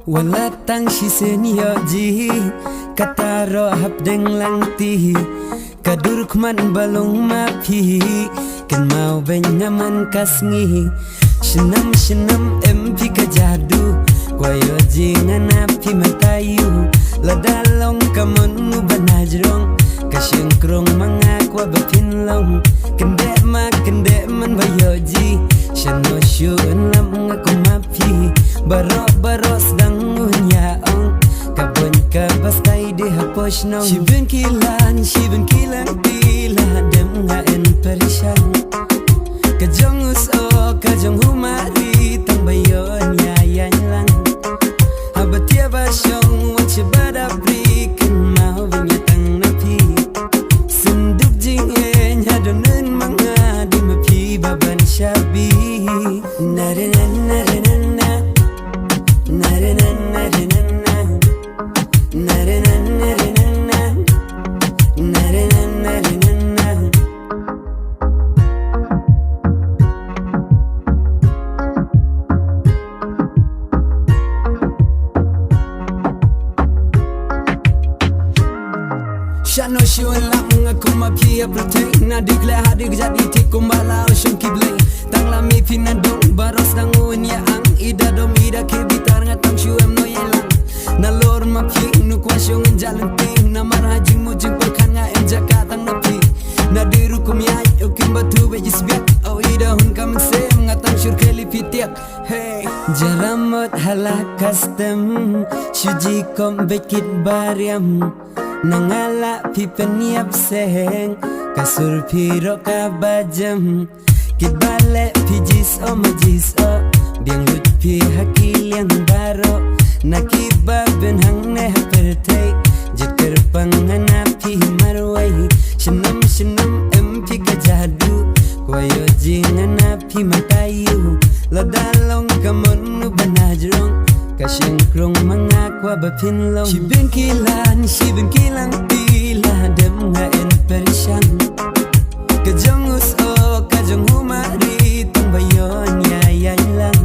Walatang si senyoji kataro hap deng lang ti kaduruk man balong mapi kan mau benyaman kasngi shenam empi kajadu kwayo jingan api matayu ladalong kamonu banajrong kasyengkrong mangakwa bapinlong kende man bayoji shano syun lam ngaku mapi baros dang unyaong kabon ka bastay di hapos nong shibin kilan tila dem nga en perishan kajong uso kajong humari tang bayon yayan lang habatia basyong wache badabri kan mau binyatang napi senduk jingen hadonun mga di mapi baban syabi narenan Shano shun lang aku mapi apretay na digla hadig jadi tikum balao shun kiblay tang lami pinandong baros dang unya ang ida dom ida kibitar ngatang shuem no yelang na lor mapi nu kwasyong jalan ting na marajing mo jing perkan nga em jakatang napi na diru kumyay ukim batu bejis biak au ida hun kam sem ngatang syur keli pitiak hey jaramot hala custom shuji kom bekit bariam nangala pipeniap seheng kasur piro kabajam kibale pijis o majis o biang lut pi hakil yang baro nakibaben hang ne hapertay jeker pangana pi marway shenam empi kajadu kwayo jingana pi matayu ladalong kamonu banajrong kasyengkrong mangakwa bapinlong shibin kilan tila dem nga en perishan kajong uso kajong humari tong bayon yayan lang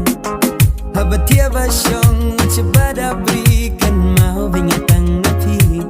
habatia basyong wache badabri kan mau binyatang napi